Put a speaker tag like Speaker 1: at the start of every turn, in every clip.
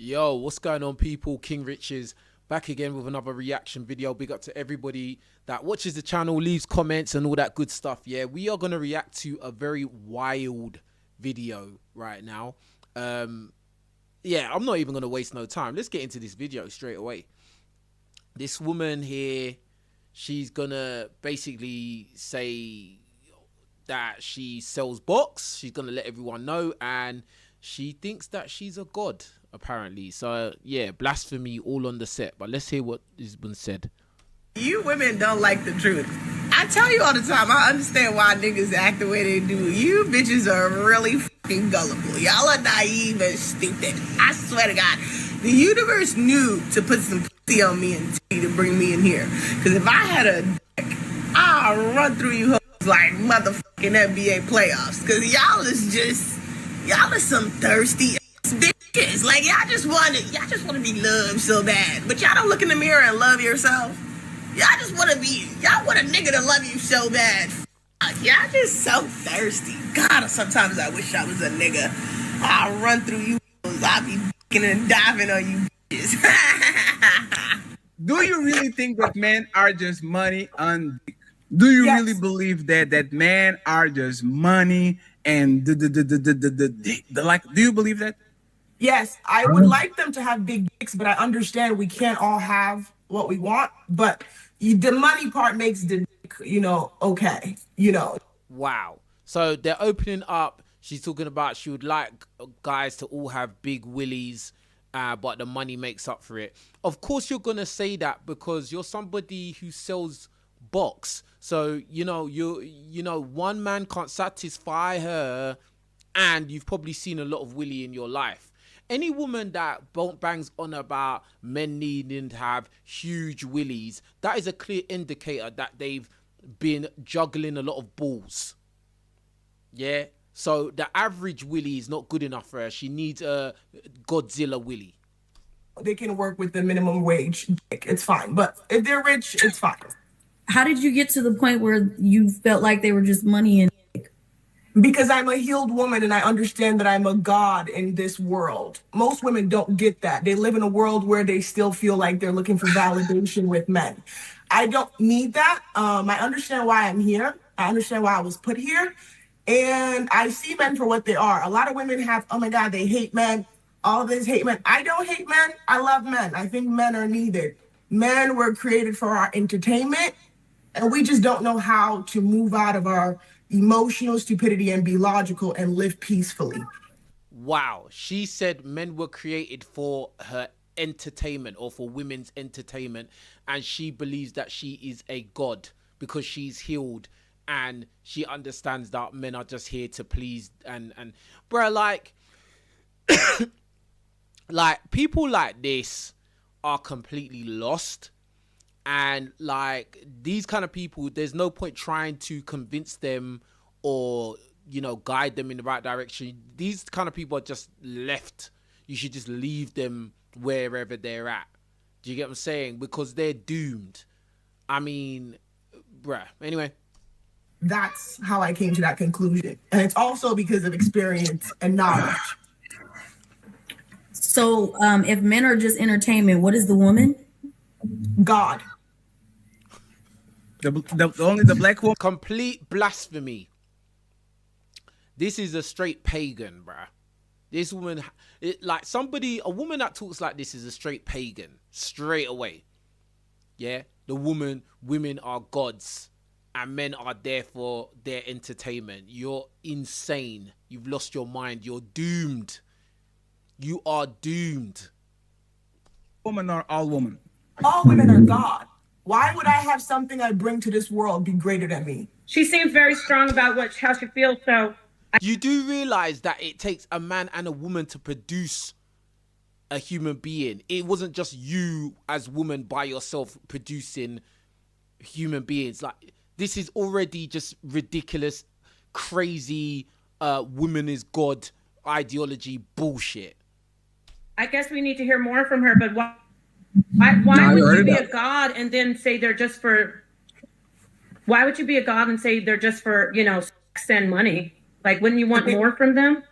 Speaker 1: Yo, what's going on, people? King Riches back again with another reaction video. Big up to everybody that watches the channel, leaves comments and all that good stuff. Yeah, we are going to react to a very wild video right now. Yeah, I'm not even going to waste no time. Let's get into this video straight away. This woman here, she's going to basically say that she sells box. She's going to let everyone know, and she thinks that she's a god, apparently. So yeah, blasphemy all on the set. But let's hear what has been said.
Speaker 2: You women don't like the truth. I tell you all the time, I understand why niggas act the way they do. You bitches are really fucking gullible. Y'all are naive and stupid. I swear to God, the universe knew to put some pussy on me and to bring me in here. Because if I had a dick, I'll run through you hoes like motherfucking NBA playoffs. Because y'all is just, y'all are some thirsty ass bitches. Like y'all just want to be loved so bad. But y'all don't look in the mirror and love yourself. Y'all just want to be, y'all want a nigga to love you so bad. Y'all just so thirsty. God, sometimes I wish I was a nigga. I'll run through you. I'll be dicking and diving on you bitches.
Speaker 3: Do you really think that men are just money on dick? Do you really believe that men are just money and like? Do you believe that?
Speaker 4: Yes, I would like them to have big dicks, but I understand we can't all have what we want. But the money part makes the dick, okay,
Speaker 1: Wow. So they're opening up. She's talking about she would like guys to all have big willies, but the money makes up for it. Of course, you're gonna say that because you're somebody who sells box. So one man can't satisfy her, and you've probably seen a lot of willy in your life. Any woman that bangs on about men needing to have huge willies, that is a clear indicator that they've been juggling a lot of balls. Yeah. So the average willy is not good enough for her. She needs a Godzilla willy.
Speaker 4: They can work with the minimum wage. It's fine. But if they're rich, it's fine.
Speaker 5: How did you get to the point where you felt like they were just money and?
Speaker 4: Because I'm a healed woman and I understand that I'm a god in this world. Most women don't get that. They live in a world where they still feel like they're looking for validation with men. I don't need that. I understand why I'm here. I understand why I was put here. And I see men for what they are. A lot of women have, oh my God, they hate men. All of this hate men. I don't hate men. I love men. I think men are needed. Men were created for our entertainment, and we just don't know how to move out of our emotional stupidity and be logical and live peacefully.
Speaker 1: Wow. She said men were created for her entertainment, or for women's entertainment, and she believes that she is a god because she's healed and she understands that men are just here to please. And bruh, like like people like this are completely lost. And like these kind of people, there's no point trying to convince them or guide them in the right direction. These kind of people are just left. You should just leave them wherever they're at. Do you get what I'm saying? Because they're doomed. I mean, bruh. Anyway,
Speaker 4: that's how I came to that conclusion, and it's also because of experience and knowledge.
Speaker 5: So if men are just entertainment, what is the woman?
Speaker 4: God.
Speaker 3: Only the black woman.
Speaker 1: Complete blasphemy. This is a straight pagan, bruh. This woman, a woman that talks like this is a straight pagan, straight away. Yeah, women are gods, and men are there for their entertainment. You're insane. You've lost your mind. You're doomed. You are doomed.
Speaker 3: Women are all women.
Speaker 4: All women are God. Why would I have something I bring to this world be greater than me?
Speaker 6: She seems very strong about how she feels, so...
Speaker 1: You do realize that it takes a man and a woman to produce a human being. It wasn't just you as woman by yourself producing human beings. Like, this is already just ridiculous, crazy, woman is God ideology bullshit.
Speaker 6: I guess we need to hear more from her, but why would you be a god and then say they're just for... Why would you be a god and say they're just for, sex and money? Like, wouldn't you want more from them?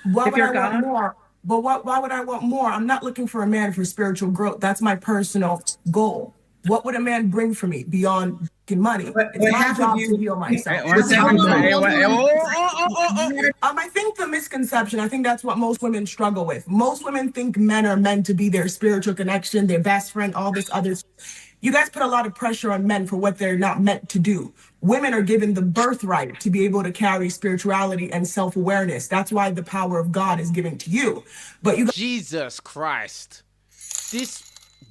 Speaker 4: Why would I want more? But why would I want more? I'm not looking for a man for spiritual growth. That's my personal goal. What would a man bring for me beyond money? It's my job to heal myself.
Speaker 3: One second.
Speaker 4: I think the misconception, I think that's what most women struggle with. Most women think men are meant to be their spiritual connection, their best friend, all this other. You guys put a lot of pressure on men for what they're not meant to do. Women are given the birthright to be able to carry spirituality and self-awareness. That's why the power of God is given to you. But you
Speaker 1: Jesus Christ. This,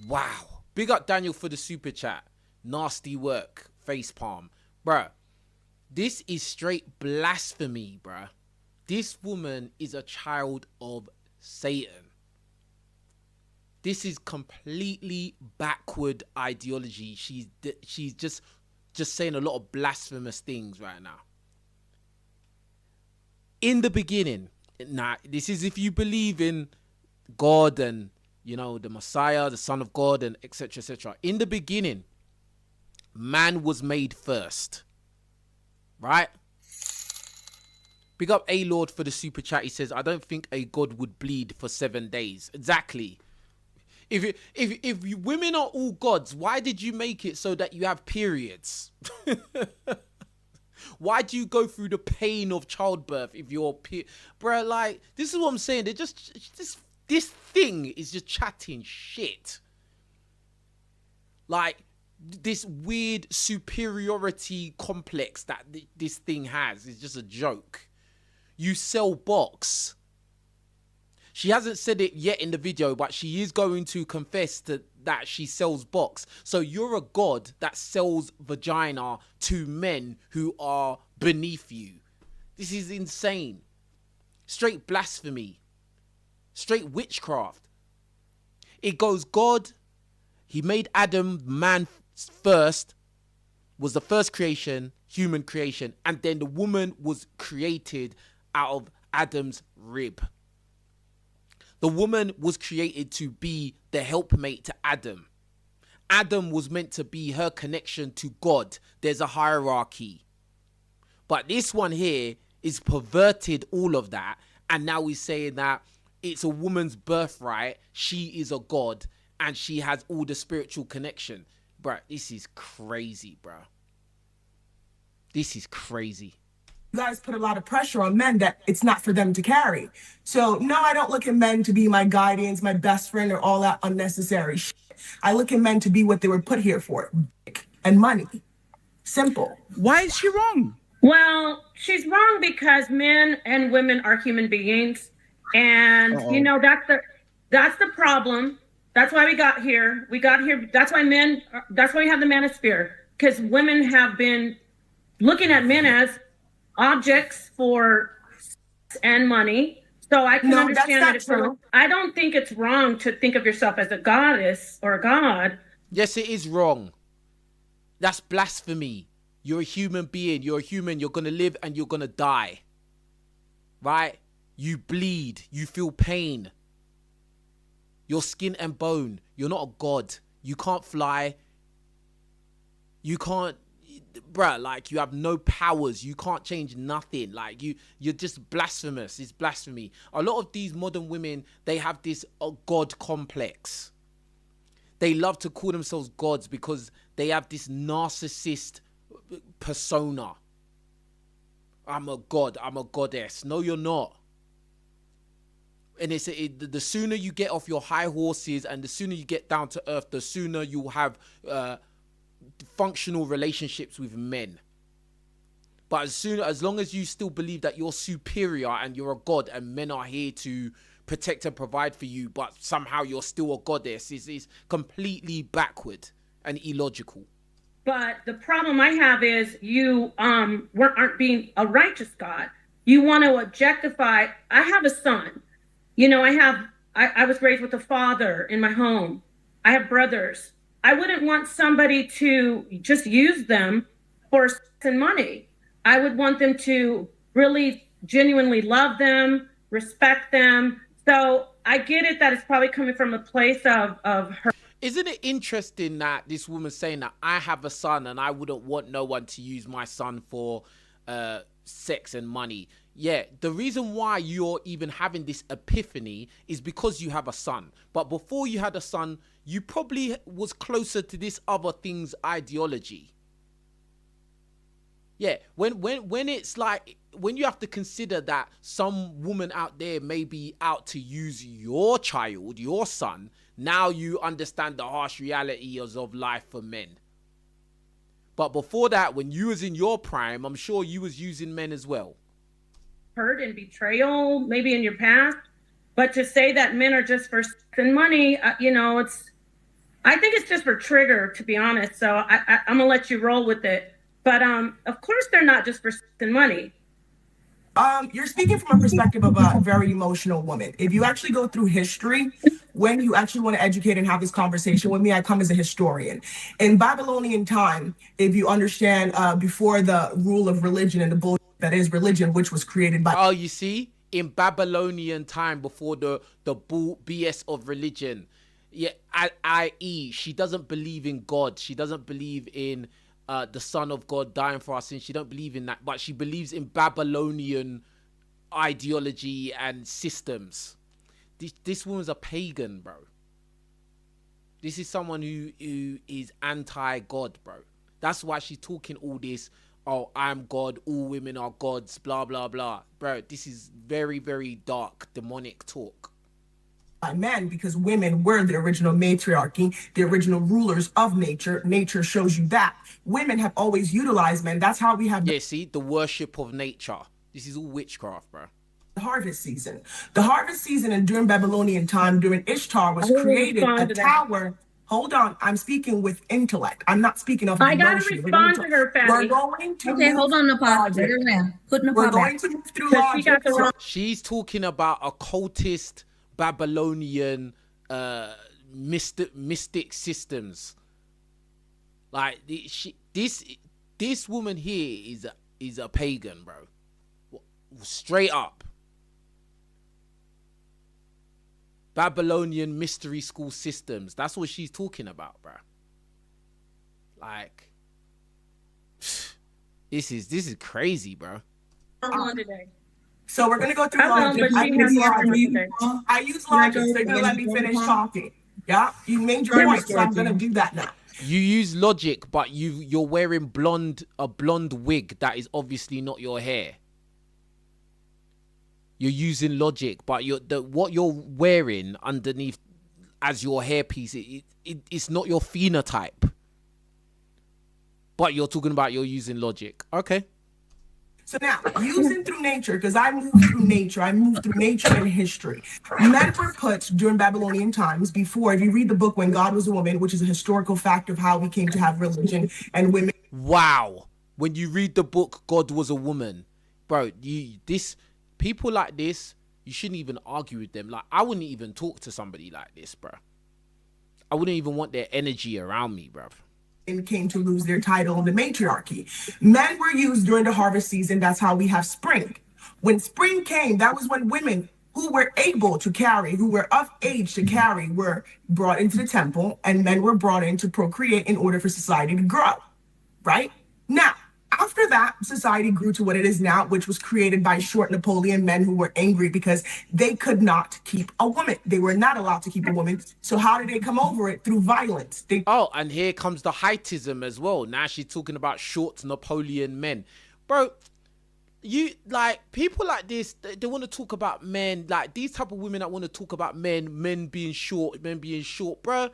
Speaker 1: wow. Big up Daniel for the super chat. Nasty work. Facepalm. Bruh. This is straight blasphemy, bruh. This woman is a child of Satan. This is completely backward ideology. She's just saying a lot of blasphemous things right now. In the beginning, now this is if you believe in God and, you know, the Messiah, the Son of God, and etc., etc. In the beginning, man was made first, right? Big up A-Lord for the super chat. He says, I don't think a God would bleed for 7 days. Exactly. If women are all gods, why did you make it so that you have periods? Why do you go through the pain of childbirth if you're bruh, like, this is what I'm saying. They're just this thing is just chatting shit. Like, this weird superiority complex that this thing has is just a joke. You sell box. She hasn't said it yet in the video, but she is going to confess that she sells box. So you're a god that sells vagina to men who are beneath you. This is insane. Straight blasphemy. Straight witchcraft. It goes, God, he made Adam man first, was the first creation, human creation, and then the woman was created out of Adam's rib. The woman was created to be the helpmate to Adam. Adam was meant to be her connection to God. There's a hierarchy. But this one here is perverted all of that. And now he's saying that it's a woman's birthright. She is a god and she has all the spiritual connection. Bruh, this is crazy, bruh. This is crazy.
Speaker 4: You guys put a lot of pressure on men that it's not for them to carry. So no, I don't look at men to be my guardians, my best friend, or all that unnecessary shit. I look at men to be what they were put here for, and money. Simple.
Speaker 3: Why is she wrong?
Speaker 6: Well, she's wrong because men and women are human beings, and you know that's the problem. That's why we got here. That's why we have the manosphere, because women have been looking at men as objects for sex and money. So I can understand that. I don't think it's wrong to think of yourself as a goddess or a god.
Speaker 1: Yes, it is wrong. That's blasphemy. You're a human being. You're a human. You're going to live and you're going to die. Right? You bleed. You feel pain. You're skin and bone. You're not a god. You can't fly. You can't, bruh, like, you have no powers. You can't change nothing. Like, you're just blasphemous. It's blasphemy. A lot of these modern women, they have this god complex. They love to call themselves gods because they have this narcissist persona. I'm a god. I'm a goddess. No, you're not. And the sooner you get off your high horses and the sooner you get down to earth, the sooner you'll have functional relationships with men. But as long as you still believe that you're superior and you're a god and men are here to protect and provide for you, but somehow you're still a goddess, is completely backward and illogical.
Speaker 6: But the problem I have is you aren't being a righteous God. You want to objectify. I have a son. You know, I was raised with a father in my home. I have brothers. I wouldn't want somebody to just use them for sex and money. I would want them to really genuinely love them, respect them. So I get it that it's probably coming from a place of her.
Speaker 1: Isn't it interesting that this woman's saying that I have a son and I wouldn't want no one to use my son for sex and money? Yeah, the reason why you're even having this epiphany is because you have a son. But before you had a son, you probably was closer to this other thing's ideology. Yeah, when it's like, when you have to consider that some woman out there may be out to use your child, your son, now you understand the harsh realities of life for men. But before that, when you was in your prime, I'm sure you was using men as well.
Speaker 6: Hurt and betrayal, maybe in your past, but to say that men are just for sex and money, you know, I think it's just for trigger, to be honest. So I'm gonna let you roll with it. But of course they're not just for sex and money.
Speaker 4: You're speaking from a perspective of a very emotional woman. If you actually go through history, when you actually want to educate and have this conversation with me, I come as a historian. In Babylonian time, if you understand, before the rule of religion and the bullshit that is religion, which was created by...
Speaker 1: Oh, you see, in Babylonian time, before the BS of religion, yeah, i.e., she doesn't believe in God. She doesn't believe in the Son of God dying for our sins. She don't believe in that, but she believes in Babylonian ideology and systems. This woman's a pagan, bro. This is someone who is anti-God, bro. That's why she's talking all this, oh, I'm God, all women are gods, blah, blah, blah. Bro, this is very, very dark, demonic talk.
Speaker 4: By men, because women were the original matriarchy, the original rulers of nature. Nature shows you that. Women have always utilized men. That's how we have...
Speaker 1: Yeah, see, the worship of nature. This is all witchcraft, bro.
Speaker 4: The harvest season. The harvest season, and during Babylonian time, during Ishtar, was created a tower. Hold on, I'm speaking with intellect. I'm not speaking of
Speaker 6: I gotta
Speaker 4: emotion.
Speaker 6: respond to her,
Speaker 4: We're
Speaker 6: Fatty.
Speaker 4: going to
Speaker 5: Okay, hold on, Napal.
Speaker 4: We're going to move through
Speaker 6: Because she got the
Speaker 4: logic.
Speaker 6: wrong...
Speaker 1: She's talking about occultist Babylonian mystic systems. Like this woman here is a pagan, bro. Straight up. Babylonian mystery school systems. That's what she's talking about, bro. Like, this is crazy, bro.
Speaker 4: So we're gonna go through logic. I use logic, so you're gonna let me finish talking. Yeah, you made your point, so I'm gonna do that now.
Speaker 1: You use logic, but you're wearing a blonde wig that is obviously not your hair. You're using logic, but what you're wearing underneath as your hairpiece, it's not your phenotype. But you're talking about you're using logic. Okay.
Speaker 4: So now, using through nature, because I moved through nature and history. Men were put during Babylonian times before, if you read the book When God Was a Woman, which is a historical fact of how we came to have religion and women.
Speaker 1: Wow. When you read the book God Was a Woman, bro, people like this, you shouldn't even argue with them. Like, I wouldn't even talk to somebody like this, bro. I wouldn't even want their energy around me, bro.
Speaker 4: Came to lose their title, the matriarchy. Men were used during the harvest season. That's how we have spring. When spring came, that was when women who were able to carry, who were of age to carry, were brought into the temple, and men were brought in to procreate in order for society to grow, right? Now, after that, society grew to what it is now, which was created by short Napoleon men who were angry because they could not keep a woman. They were not allowed to keep a woman. So how did they come over it? Through violence.
Speaker 1: Oh, and here comes the heightism as well. Now she's talking about short Napoleon men. Bro, you, like, people like this, they want to talk about men, like these type of women that want to talk about men being short, bro.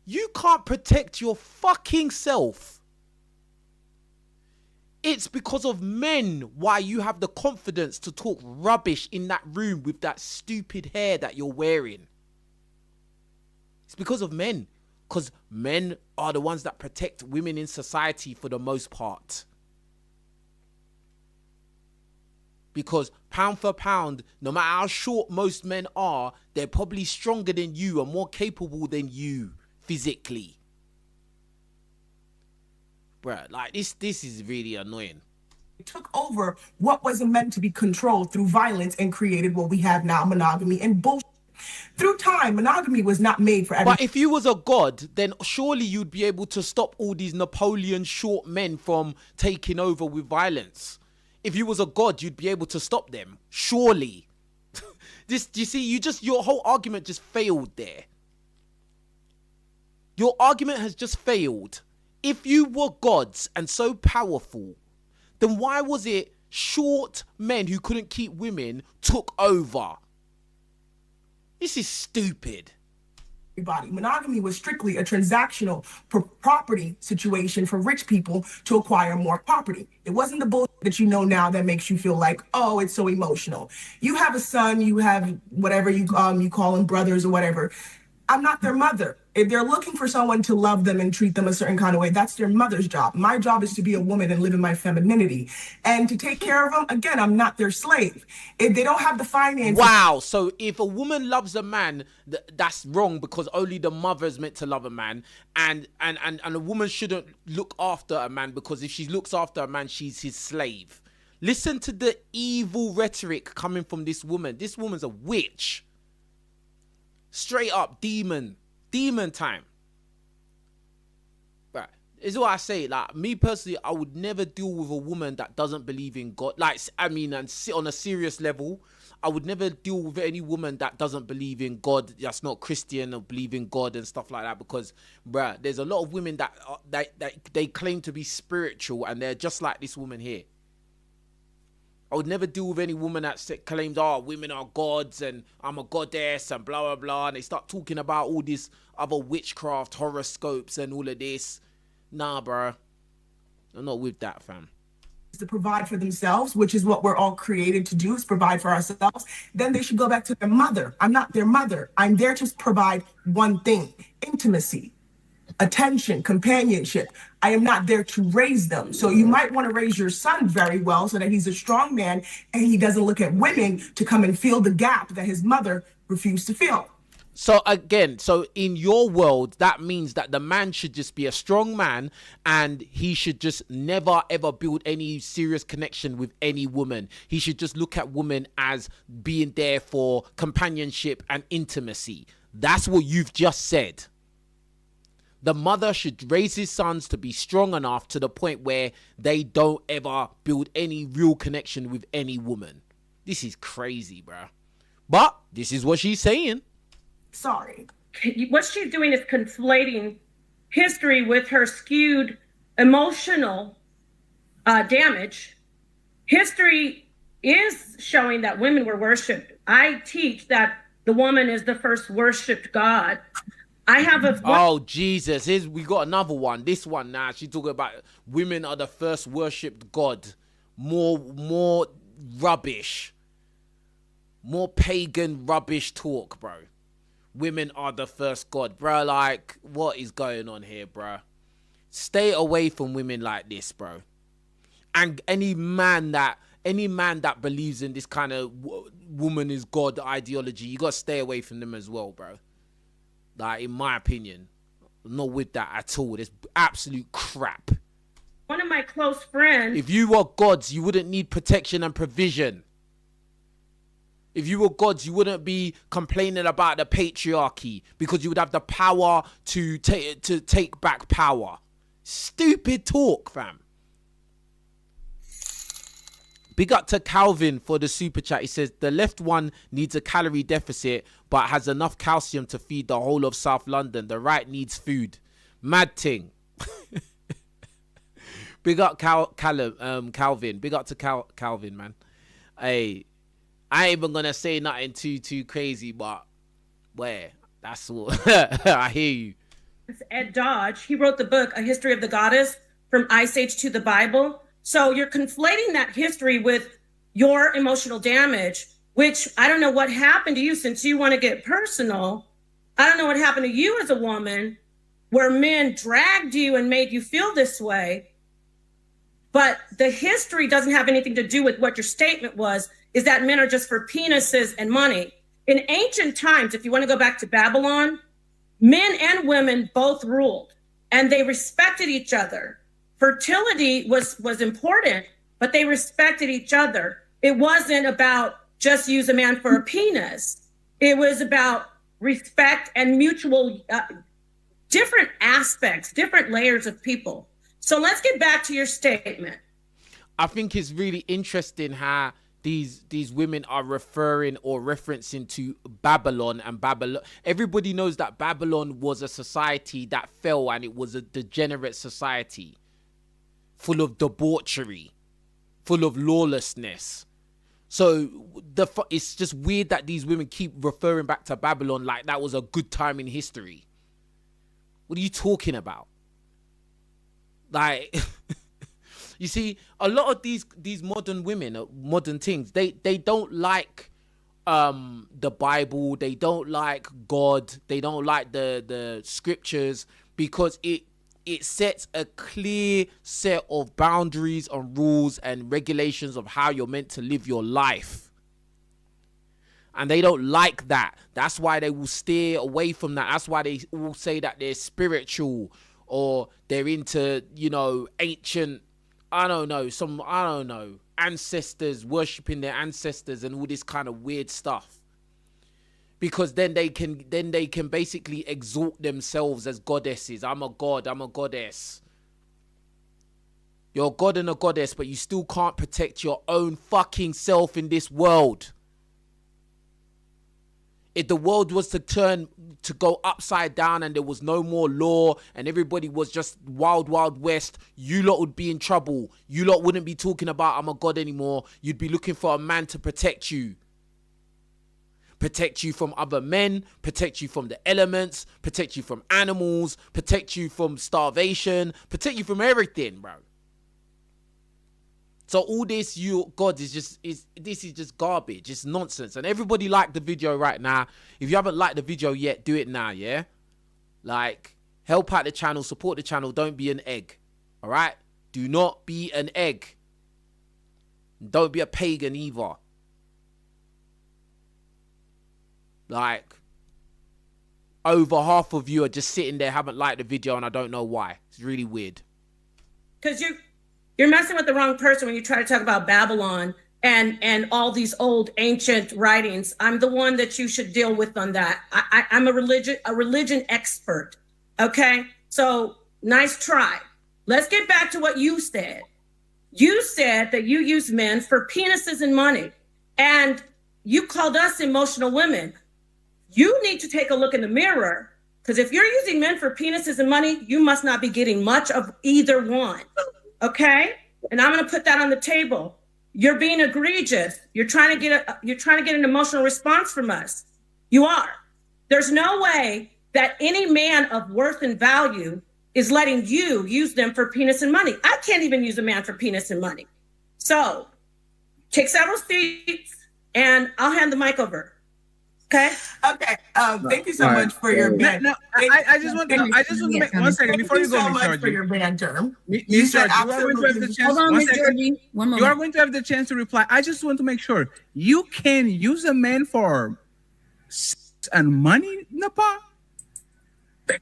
Speaker 1: You can't protect your fucking self. It's because of men why you have the confidence to talk rubbish in that room with that stupid hair that you're wearing. It's because of men. Because men are the ones that protect women in society for the most part. Because pound for pound, no matter how short most men are, they're probably stronger than you and more capable than you physically. Bruh, like this is really annoying.
Speaker 4: It took over what wasn't meant to be controlled through violence and created what we have now, monogamy and bullshit. Through time, monogamy was not made for everyone.
Speaker 1: But if you was a god, then surely you'd be able to stop all these Napoleon short men from taking over with violence. If you was a god, you'd be able to stop them. Surely. Do you see, your whole argument just failed there. Your argument has just failed. If you were gods and so powerful, then why was it short men who couldn't keep women took over? This is stupid.
Speaker 4: Everybody. Monogamy was strictly a transactional property situation for rich people to acquire more property. It wasn't the bullshit that you know now that makes you feel like, oh, it's so emotional. You have a son, you have whatever you call them, brothers or whatever. I'm not their mother. If they're looking for someone to love them and treat them a certain kind of way, that's their mother's job. My job is to be a woman and live in my femininity. And to take care of them, again, I'm not their slave. If they don't have the finances...
Speaker 1: Wow, so if a woman loves a man, that's wrong because only the mother is meant to love a man. And a woman shouldn't look after a man because if she looks after a man, she's his slave. Listen to the evil rhetoric coming from this woman. This woman's a witch. Straight up demon time. Right, is what I say. Like, me personally, I would never deal with a woman that doesn't believe in God. Like, I mean, and sit on a serious level, I would never deal with any woman that doesn't believe in God, that's not Christian or believe in God and stuff like that. Because, bruh, there's a lot of women that they claim to be spiritual and they're just like this woman here. I would never deal with any woman that claims, oh, women are gods and I'm a goddess and blah, blah, blah. And they start talking about all this other witchcraft, horoscopes and all of this. Nah, bro. I'm not with that, fam.
Speaker 4: To provide for themselves, which is what we're all created to do, is provide for ourselves, then they should go back to their mother. I'm not their mother. I'm there to provide one thing: intimacy, attention, companionship. I am not there to raise them. So you might want to raise your son very well so that he's a strong man and he doesn't look at women to come and fill the gap that his mother refused to fill.
Speaker 1: So again, so in your world, that means that the man should just be a strong man and he should just never ever build any serious connection with any woman. He should just look at women as being there for companionship and intimacy. That's what you've just said. The mother should raise his sons to be strong enough to the point where they don't ever build any real connection with any woman. This is crazy, bruh. But this is what she's saying.
Speaker 4: Sorry.
Speaker 6: What she's doing is conflating history with her skewed emotional damage. History is showing that women were worshipped. I teach that the woman is the first worshipped God. I have a...
Speaker 1: Oh, Jesus. We got another one. This one now. She's talking about women are the first worshipped God. More rubbish. More pagan rubbish talk, bro. Women are the first God. Bro, like, what is going on here, bro? Stay away from women like this, bro. And any man that believes in this kind of woman is God ideology, you got to stay away from them as well, bro. Like, in my opinion, I'm not with that at all. It's absolute crap.
Speaker 6: One of my close friends...
Speaker 1: If you were gods, you wouldn't need protection and provision. If you were gods, you wouldn't be complaining about the patriarchy because you would have the power to take back power. Stupid talk, fam. Big up to Calvin for the super chat. He says, the left one needs a calorie deficit, but has enough calcium to feed the whole of South London. The right needs food. Mad thing. Big up Calvin. Big up to Calvin, man. Hey, I ain't even going to say nothing too crazy, but where? That's all. I hear you.
Speaker 6: It's Ed Dodge. He wrote the book, A History of the Goddess, From Ice Age to the Bible. So you're conflating that history with your emotional damage, which I don't know what happened to you since you want to get personal. I don't know what happened to you as a woman where men dragged you and made you feel this way. But the history doesn't have anything to do with what your statement was, is that men are just for penises and money. In ancient times, if you want to go back to Babylon, men and women both ruled and they respected each other. Fertility was important, but they respected each other. It wasn't about just use a man for a penis. It was about respect and mutual, different aspects, different layers of people. So let's get back to your statement.
Speaker 1: I think it's really interesting how these women are referring or referencing to Babylon and Babylon. Everybody knows that Babylon was a society that fell, and it was a degenerate society full of debauchery, full of lawlessness. So it's just weird that these women keep referring back to Babylon like that was a good time in history. What are you talking about? Like, you see, a lot of these modern women, modern things, they don't like the Bible, they don't like God, they don't like the scriptures, because it sets a clear set of boundaries and rules and regulations of how you're meant to live your life. And they don't like that. That's why they will steer away from that. That's why they all say that they're spiritual, or they're into, ancient, ancestors, worshipping their ancestors and all this kind of weird stuff. Because then they can basically exalt themselves as goddesses. I'm a god, I'm a goddess. You're a god and a goddess, but you still can't protect your own fucking self in this world. If the world was to go upside down and there was no more law and everybody was just wild, wild west, you lot would be in trouble. You lot wouldn't be talking about I'm a god anymore. You'd be looking for a man to protect you. Protect you from other men, protect you from the elements, protect you from animals, protect you from starvation, protect you from everything, bro. So all this, God, this is just garbage. It's nonsense. And everybody liked the video right now. If you haven't liked the video yet, do it now, yeah? Like, help out the channel, support the channel. Don't be an egg, all right? Do not be an egg. Don't be a pagan either. Like, over half of you are just sitting there, haven't liked the video, and I don't know why. It's really weird.
Speaker 6: Because you're messing with the wrong person when you try to talk about Babylon and all these old ancient writings. I'm the one that you should deal with on that. I'm a religion expert. Okay, so nice try. Let's get back to what you said. You said that you use men for penises and money, and you called us emotional women. You need to take a look in the mirror, because if you're using men for penises and money, you must not be getting much of either one. Okay, and I'm going to put that on the table. You're being egregious. You're trying to get an emotional response from us. You are. There's no way that any man of worth and value is letting you use them for penis and money. I can't even use a man for penis and money. So take several seats, and I'll hand the mic over. Okay.
Speaker 4: Okay. Thank you so much for your banter.
Speaker 3: No, I just want to make 1 second before you go,
Speaker 4: Thank you so
Speaker 3: Miss
Speaker 4: much
Speaker 3: Georgie.
Speaker 4: for your banter.
Speaker 3: Miss Georgie, you are going to have the chance.
Speaker 5: Hold on,
Speaker 3: 1
Speaker 5: Miss
Speaker 3: second.
Speaker 5: Georgie. One moment.
Speaker 3: You are going to have the chance to reply. I just want to make sure you can use a man for sex and money, Napa.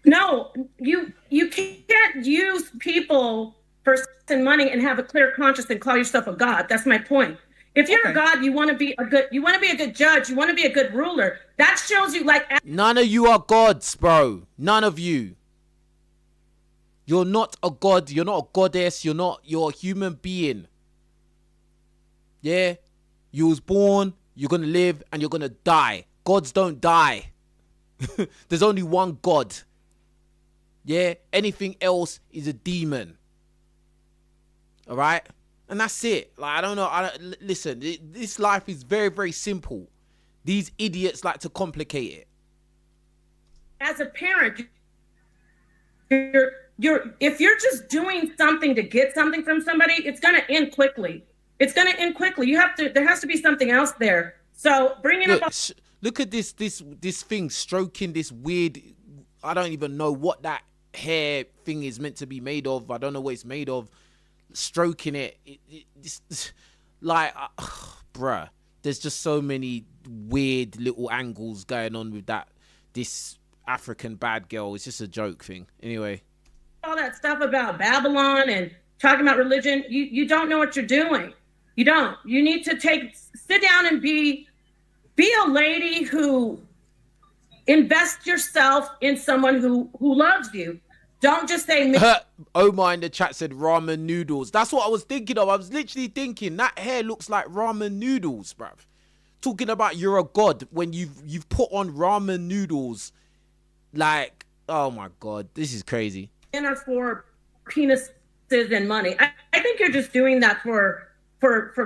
Speaker 6: No, you can't use people for sex and money and have a clear conscience and call yourself a god. That's my point. If you're a god, you want to be a good judge, you want to be a good ruler. That shows you like
Speaker 1: None of you are gods, bro. None of you. You're not a god. You're not a goddess. You're a human being. Yeah? You was born, you're going to live, and you're going to die. Gods don't die. There's only one God. Yeah? Anything else is a demon. All right? And that's it. Like, I don't know. Listen, this life is very, very simple. These idiots like to complicate it.
Speaker 6: as a parent, if you're just doing something to get something from somebody, it's going to end quickly. It's going to end quickly. There has to be something else there. So bringing up.
Speaker 1: Look at this thing stroking this weird. I don't even know what that hair thing is meant to be made of. I don't know what it's made of. Stroking it, bruh. There's just so many weird little angles going on with this African bad girl. It's just a joke thing. Anyway.
Speaker 6: All that stuff about Babylon and talking about religion, you don't know what you're doing. You don't. You need to sit down and be a lady who invests yourself in someone who loves you. Don't just say
Speaker 1: Omar in the chat said ramen noodles. That's what I was thinking of. I was literally thinking that hair looks like ramen noodles, bruv. Talking about you're a god when you've put on ramen noodles. Like, oh my God, this is crazy.
Speaker 6: dinner for penises and money. I think you're just doing that for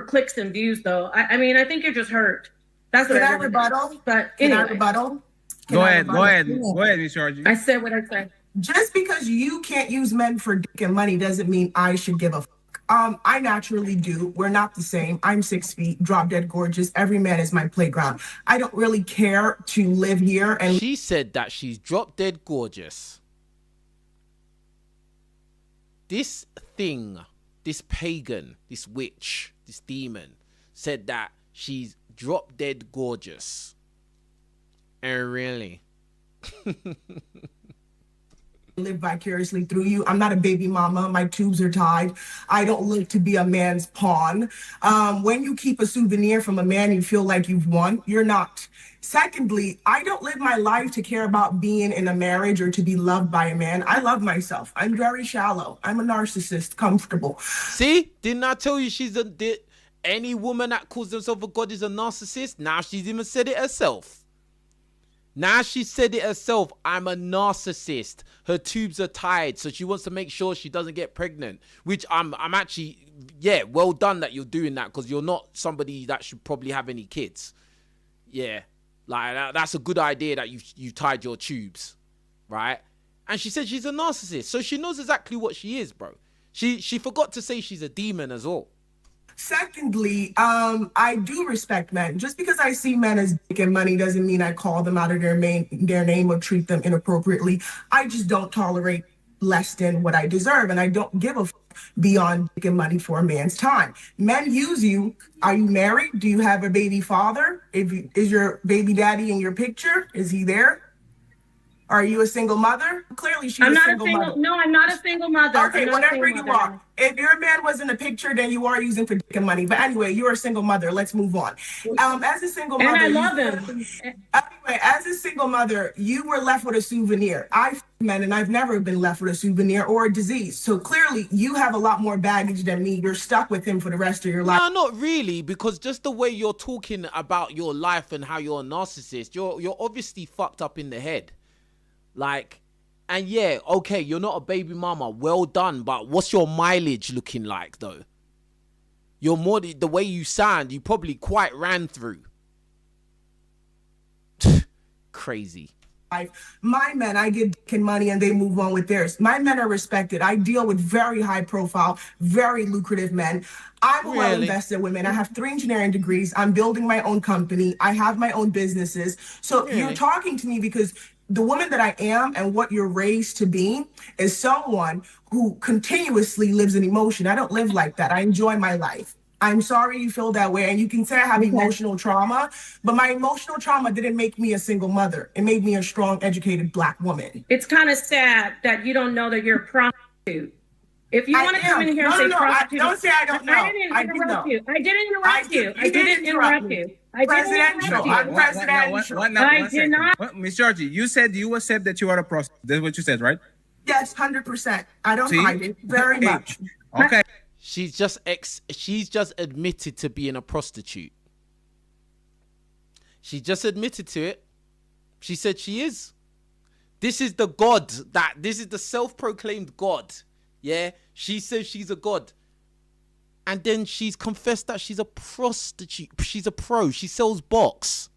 Speaker 6: clicks and views, though. I mean, I think you're just hurt. That's what
Speaker 4: Can I
Speaker 6: really
Speaker 4: rebuttal?
Speaker 6: think. But
Speaker 4: Can
Speaker 6: anyway,
Speaker 4: I rebuttal?
Speaker 3: Go ahead, Miss Georgie.
Speaker 6: I said what I said.
Speaker 4: Just because you can't use men for dick and money doesn't mean I should give a fuck. I naturally do. We're not the same. I'm 6 feet, drop dead gorgeous. Every man is my playground. I don't really care to live here. And
Speaker 1: she said that she's drop dead gorgeous. This thing, this pagan, this witch, this demon said that she's drop dead gorgeous. And really?
Speaker 4: live vicariously through you. I'm not a baby mama. My tubes are tied. I don't live to be a man's pawn. When you keep a souvenir from a man you feel like you've won, you're not. Secondly, I don't live my life to care about being in a marriage or to be loved by a man. I love myself. I'm very shallow. I'm a narcissist, comfortable.
Speaker 1: See? Didn't I tell you any woman that calls themselves a god is a narcissist? Now she's even said it herself. Now she said it herself. I'm a narcissist. Her tubes are tied, so she wants to make sure she doesn't get pregnant. Which I'm actually, yeah, well done that you're doing that, because you're not somebody that should probably have any kids. Yeah, like that's a good idea that you tied your tubes, right? And she said she's a narcissist, so she knows exactly what she is, bro. She forgot to say she's a demon as well.
Speaker 4: Secondly, I do respect men. Just because I see men as dick and money doesn't mean I call them out of their name or treat them inappropriately. I just don't tolerate less than what I deserve, and I don't give a beyond dick and money for a man's time. Men use you. Are you married? Do you have a baby father? Is your baby daddy in your picture? Is he there? Are you a single mother? Clearly, she's
Speaker 6: I'm not
Speaker 4: a single mother.
Speaker 6: No, I'm not a single mother.
Speaker 4: Okay, whatever you are. If your man was in a picture, then you are using for dick and money. But anyway, you're a single mother. Let's move on. As a single mother,
Speaker 6: and I love him.
Speaker 4: Anyway, as a single mother, you were left with a souvenir. I men, and I've never been left with a souvenir or a disease. So clearly, you have a lot more baggage than me. You're stuck with him for the rest of your life.
Speaker 1: No, not really, because just the way you're talking about your life and how you're a narcissist, you're obviously fucked up in the head. Like, and yeah, okay, you're not a baby mama. Well done, but what's your mileage looking like, though? You're more the way you sound. You probably quite ran through. Crazy.
Speaker 4: My men, I give dick and money and they move on with theirs. My men are respected. I deal with very high profile, very lucrative men. I'm a well-invested woman. I have 3 engineering degrees. I'm building my own company. I have my own businesses. So you're talking to me because the woman that I am and what you're raised to be is someone who continuously lives in emotion. I don't live like that. I enjoy my life. I'm sorry you feel that way. And you can say I have emotional trauma, but my emotional trauma didn't make me a single mother. It made me a strong, educated Black woman.
Speaker 6: It's kind of sad that you don't know that you're a prostitute. If you want to come in here and say prostitute,
Speaker 4: don't say I don't know.
Speaker 6: I didn't interrupt you. I didn't interrupt you. I didn't interrupt you.
Speaker 4: Presidential. I'm presidential.
Speaker 6: I did not.
Speaker 3: Miss Georgie, you said you accept that you are a prostitute. That's what you said, right?
Speaker 4: Yes, 100%. I don't hide it very much.
Speaker 3: Okay.
Speaker 1: She's just admitted to being a prostitute. She just admitted to it. She said she is. This is the God this is the self-proclaimed God. Yeah, she says she's a god. And then she's confessed that she's a prostitute. She's a pro. She sells box.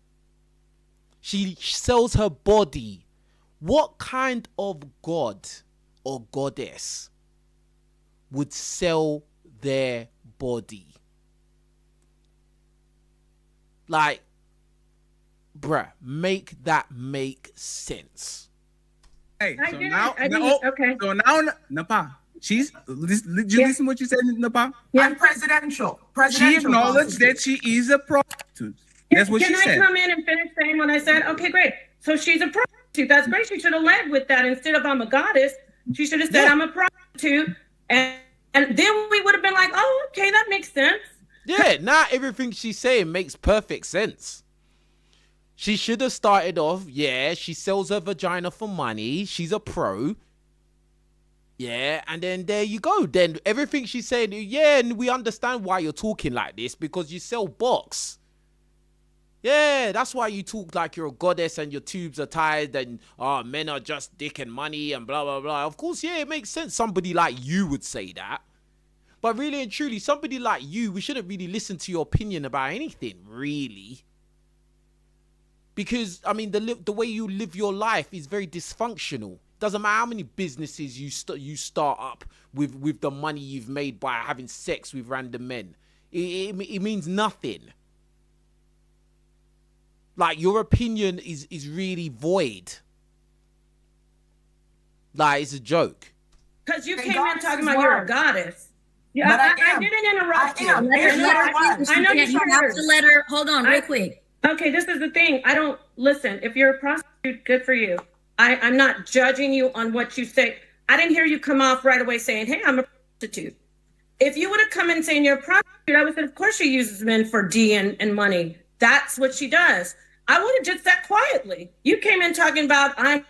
Speaker 1: She sells her body. What kind of god or goddess would sell their body? Like, bruh, make that make sense.
Speaker 3: Hey,
Speaker 6: I
Speaker 3: so
Speaker 6: did.
Speaker 3: now,
Speaker 6: Okay.
Speaker 3: So now, Napa, did you listen what you said, Napa?
Speaker 4: Yeah. I'm presidential.
Speaker 3: She acknowledged that she is a prostitute. That's what she said.
Speaker 6: Can I come in and finish saying what I said? Okay, great. So she's a prostitute. That's great. She should have led with that instead of I'm a goddess. She should have said I'm a prostitute, and then we would have been like, oh, okay, that makes sense.
Speaker 1: Yeah, now everything she's saying makes perfect sense. She should have started off, yeah, she sells her vagina for money. She's a pro. Yeah, and then there you go. Then everything she's saying, yeah, and we understand why you're talking like this, because you sell box. Yeah, that's why you talk like you're a goddess and your tubes are tied and men are just dick and money and blah, blah, blah. Of course, yeah, it makes sense. Somebody like you would say that. But really and truly, somebody like you, we shouldn't really listen to your opinion about anything, really. Because, I mean, the way you live your life is very dysfunctional. Doesn't matter how many businesses you start up with the money you've made by having sex with random men. It means nothing. Like, your opinion is really void. Like, it's a joke.
Speaker 6: Because you came in talking about you're a goddess. Yeah,
Speaker 4: But
Speaker 6: I didn't interrupt you.
Speaker 5: I know you have to let her. Hold on, real quick.
Speaker 6: Okay, this is the thing. I don't listen. If you're a prostitute, good for you. I'm not judging you on what you say. I didn't hear you come off right away saying, "Hey, I'm a prostitute." If you would have come in saying you're a prostitute, I would say, "Of course she uses men for D and money. That's what she does." I would have just sat quietly. You came in talking about I'm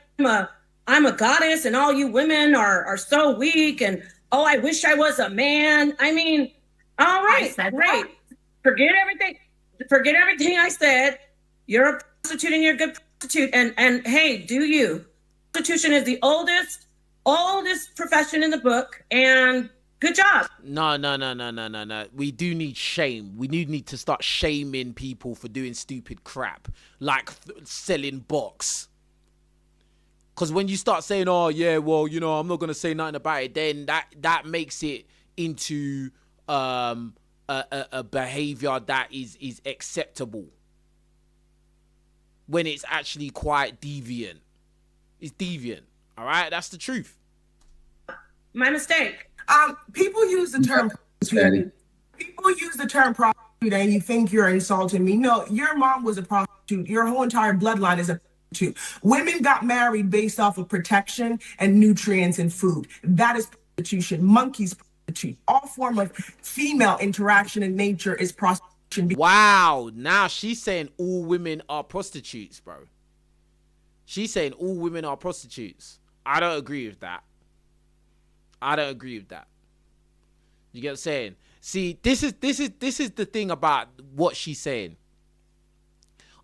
Speaker 6: a goddess and all you women are so weak and oh, I wish I was a man. I mean, all right, great. Forget everything I said. You're a prostitute and you're a good prostitute. And hey, do you? Prostitution is the oldest profession in the book, and good job.
Speaker 1: No. We do need shame. We need to start shaming people for doing stupid crap, like selling box. Because when you start saying, oh, yeah, well, you know, I'm not going to say nothing about it, then that makes it into a behavior that is acceptable. When it's actually quite deviant. It's deviant. All right? That's the truth.
Speaker 6: My mistake.
Speaker 4: People use the term prostitute. People use the term prostitute and you think you're insulting me. No, your mom was a prostitute. Your whole entire bloodline is a prostitute. Women got married based off of protection and nutrients and food. That is prostitution. Monkeys prostitute. All form of female interaction in nature is prostitution.
Speaker 1: Wow. Now she's saying all women are prostitutes, bro. She's saying all women are prostitutes. I don't agree with that. You get what I'm saying? See, this is the thing about what she's saying.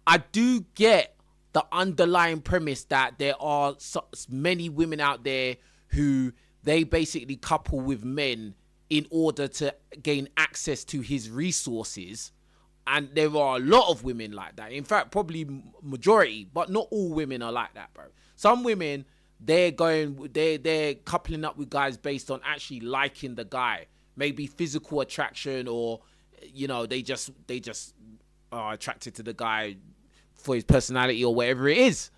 Speaker 1: I do get the underlying premise that there are many women out there who they basically couple with men in order to gain access to his resources. And there are a lot of women like that. In fact, probably majority, but not all women are like that, bro. Some women, they're coupling up with guys based on actually liking the guy. Maybe physical attraction, or, you know, they just are attracted to the guy for his personality or whatever it is.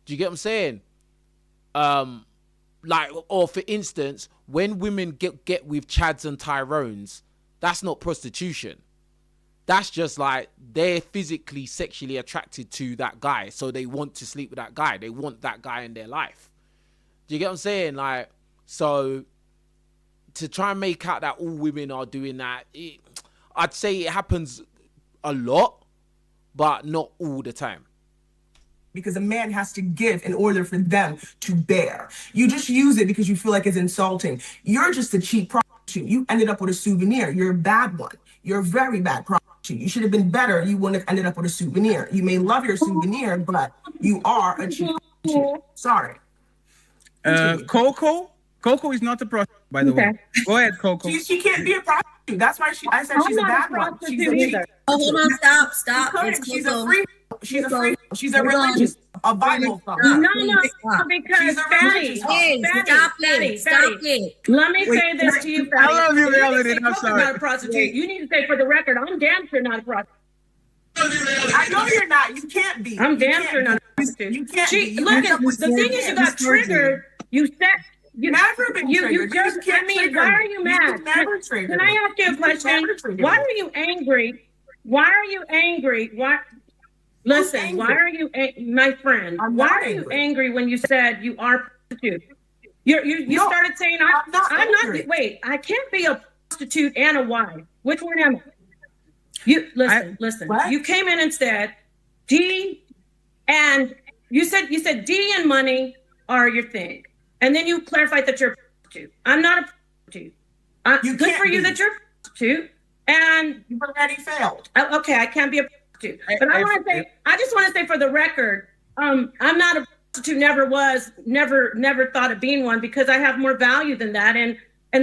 Speaker 1: Do you get what I'm saying? Like, or for instance, when women get with Chads and Tyrones, that's not prostitution. That's just like they're physically, sexually attracted to that guy, so they want to sleep with that guy. They want that guy in their life. Do you get what I'm saying? Like, so to try and make out that all women are doing that, I'd say it happens a lot, but not all the time.
Speaker 4: Because a man has to give in order for them to bear. You just use it because you feel like it's insulting. You're just a cheap prostitute. You ended up with a souvenir. You're a bad one. You're a very bad prostitute. You should have been better. You wouldn't have ended up with a souvenir. You may love your souvenir, but you are a cheap prostitute. Sorry.
Speaker 3: Coco is not a prostitute, by the way. Go ahead, Coco.
Speaker 4: She can't be a prostitute. That's why I said she's a bad one. She's a cheap.
Speaker 5: Oh, hold on, stop.
Speaker 4: She's a free. She's a religious, a Bible thumper.
Speaker 6: No, because Fatty.
Speaker 5: Hey, stop it.
Speaker 6: Let me say this to you, Fatty.
Speaker 3: I love you, Melody. I'm sorry.
Speaker 6: Not a prostitute. You need to say for the record, I'm damn sure not a prostitute.
Speaker 4: I know you're not. You can't be.
Speaker 6: I'm damn sure not a prostitute.
Speaker 4: You can't be.
Speaker 6: Look, the thing is, you got triggered. You said.
Speaker 4: You never been triggered.
Speaker 6: You just, I mean, why are you mad?
Speaker 4: Never triggered.
Speaker 6: Can I ask you a question? Why are you angry? Why are you angry? Listen, why are you, my friend? Why are you angry when you said you are prostitute? You started saying I'm not. Wait, I can't be a prostitute and a wife. Which one am I? You listen.
Speaker 4: What?
Speaker 6: You came in and said D, and you said D and money are your thing, and then you clarified that you're a prostitute. I'm not a prostitute.
Speaker 4: You
Speaker 6: Good
Speaker 4: can't
Speaker 6: for you
Speaker 4: be.
Speaker 6: that you're a prostitute. And
Speaker 4: You've already failed.
Speaker 6: okay, I can't be a prostitute. But I just want to say for the record, I'm not a prostitute, never was, never thought of being one, because I have more value than that. And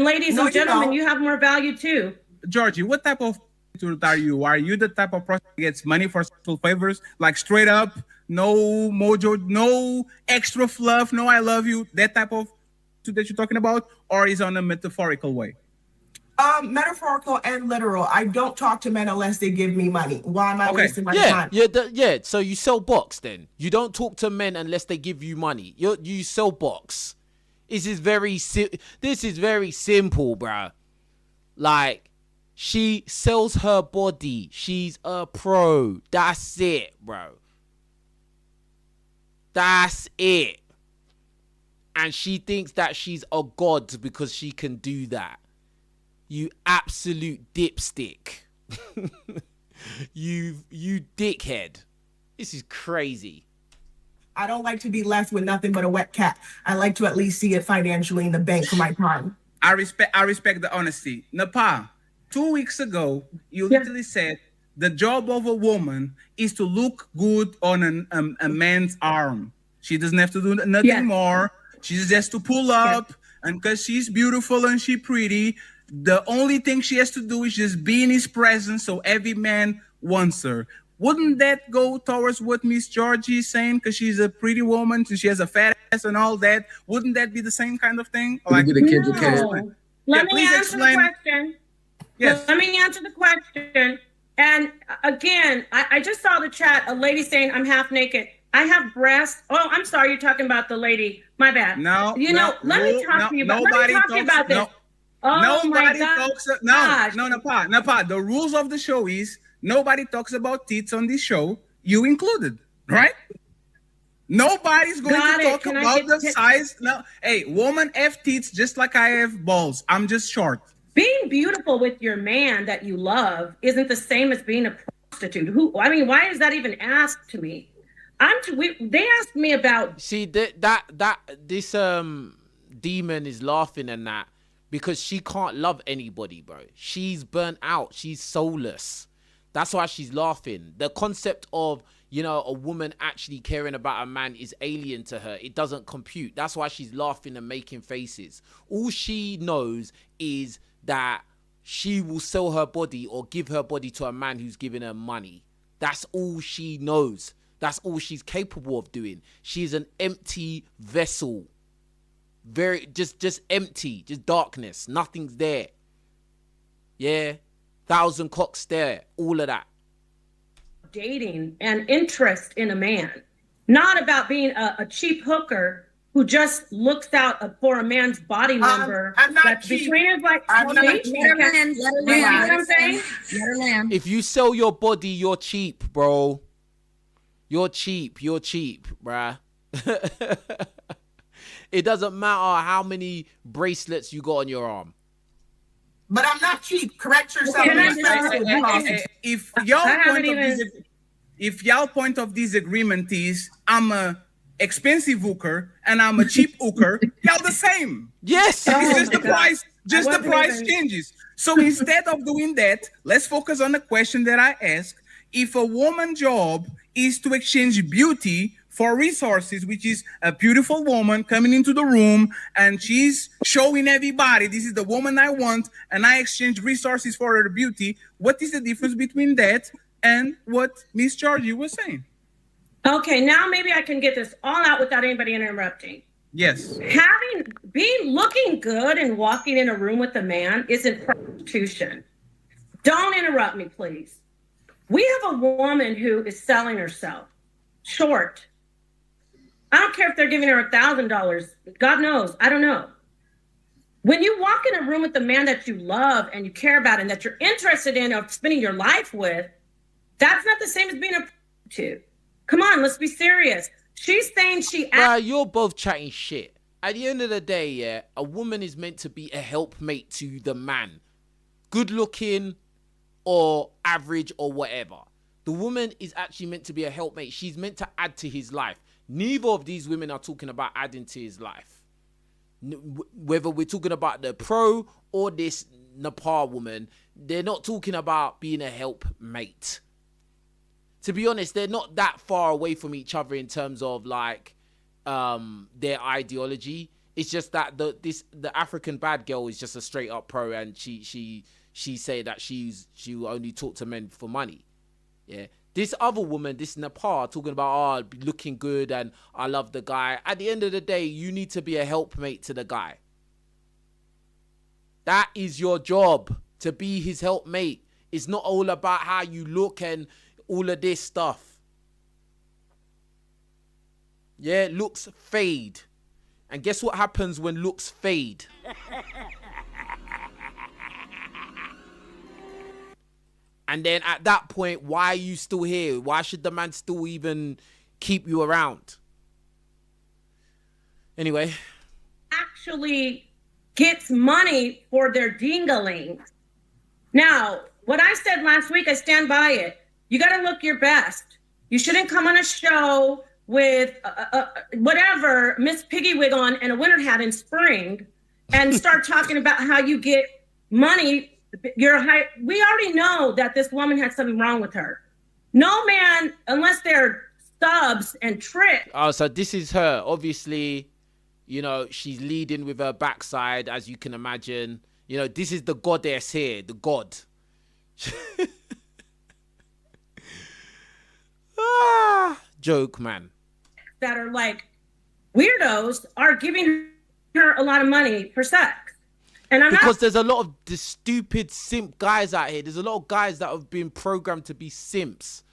Speaker 6: ladies
Speaker 4: No,
Speaker 6: and gentlemen,
Speaker 4: you
Speaker 6: you have more value too.
Speaker 3: Georgie, what type of prostitute are you? Are you the type of prostitute that gets money for sexual favors, like straight up, no mojo, no extra fluff, no I love you, that type of prostitute that you're talking about, or is on a metaphorical way?
Speaker 4: Metaphorical and literal. I don't talk to men unless they give me money. Why am I wasting my time?
Speaker 1: Yeah. So you sell box then. You don't talk to men unless they give you money. You sell box. This is very simple, bruh. Like, she sells her body. She's a pro. That's it, bro. That's it. And she thinks that she's a god because she can do that. You absolute dipstick. you dickhead. This is crazy.
Speaker 4: I don't like to be left with nothing but a wet cat. I like to at least see it financially in the bank for my time.
Speaker 3: I respect the honesty. Napa, 2 weeks ago, you literally said the job of a woman is to look good on a man's arm. She doesn't have to do nothing more. She's just to pull up, and because she's beautiful and she's pretty, the only thing she has to do is just be in his presence, so every man wants her. Wouldn't that go towards what Miss Georgie is saying? Because she's a pretty woman, so she has a fat ass and all that. Wouldn't that be the same kind of thing?
Speaker 6: Let me answer the question.
Speaker 3: Yes.
Speaker 6: Let me answer the question. And again, I just saw the chat, a lady saying I'm half naked. I have breasts. Oh, I'm sorry, you're talking about the lady. My bad.
Speaker 3: Let
Speaker 6: me talk to you about this.
Speaker 3: Nobody talks. Napa. The rules of the show is nobody talks about tits on this show, you included, right? Nobody's going to talk about the size. No, hey, woman have tits just like I have balls. I'm just short.
Speaker 6: Being beautiful with your man that you love isn't the same as being a prostitute. Why is that even asked to me? They asked me about.
Speaker 1: See this demon is laughing and that because she can't love anybody, bro. She's burnt out. She's soulless. That's why she's laughing. The concept of, a woman actually caring about a man is alien to her. It doesn't compute. That's why she's laughing and making faces. All she knows is that she will sell her body or give her body to a man who's giving her money. That's all she knows. That's all she's capable of doing. She's an empty vessel. Just empty, just darkness. Nothing's there. Yeah. 1,000 cocks there. All of that.
Speaker 6: Dating and interest in a man, not about being a cheap hooker who just looks out for a man's body number.
Speaker 4: I'm not cheap.
Speaker 1: If you sell your body, you're cheap, bro. You're cheap, bruh. It doesn't matter how many bracelets you got on your arm.
Speaker 4: But I'm not cheap. Correct yourself.
Speaker 3: If y'all point of disagreement is I'm a expensive hooker and I'm a cheap hooker, y'all the same.
Speaker 1: Yes.
Speaker 3: It's just the price. Just the price changes. So instead of doing that, let's focus on the question that I asked. If a woman's job is to exchange beauty for resources, which is a beautiful woman coming into the room and she's showing everybody, this is the woman I want, and I exchange resources for her beauty, what is the difference between that and what Miss Georgie was saying?
Speaker 6: Okay, now maybe I can get this all out without anybody interrupting.
Speaker 3: Yes.
Speaker 6: Looking good and walking in a room with a man isn't prostitution. Don't interrupt me, please. We have a woman who is selling herself short. I don't care if they're giving her $1,000. God knows. I don't know. When you walk in a room with the man that you love and you care about and that you're interested in or spending your life with, that's not the same as being a prostitute. Come on, let's be serious. She's saying
Speaker 1: you're both chatting shit. At the end of the day, yeah, a woman is meant to be a helpmate to the man. Good looking or average or whatever. The woman is actually meant to be a helpmate. She's meant to add to his life. Neither of these women are talking about adding to his life. Whether we're talking about the pro or this Nepal woman, they're not talking about being a helpmate. To be honest, they're not that far away from each other in terms of like their ideology. It's just that the African bad girl is just a straight up pro, and she say that she will only talk to men for money. Yeah. This other woman, this Nepal, talking about looking good and I love the guy. At the end of the day, you need to be a helpmate to the guy. That is your job, to be his helpmate. It's not all about how you look and all of this stuff. Yeah, looks fade. And guess what happens when looks fade? And then at that point, why are you still here? Why should the man still even keep you around? Anyway.
Speaker 6: Actually gets money for their dingalings. Now, what I said last week, I stand by it. You got to look your best. You shouldn't come on a show with whatever, Miss Piggywig on and a winter hat in spring and start talking about how you get money. We already know that this woman had something wrong with her. No man, unless they're stubs and tricks.
Speaker 1: Oh, so this is her. Obviously, you know, she's leading with her backside, as you can imagine. You know, this is the goddess here, the god. Joke, man.
Speaker 6: That are like weirdos are giving her a lot of money for sex. And
Speaker 1: because there's a lot of the stupid simp guys out here. There's a lot of guys that have been programmed to be simps.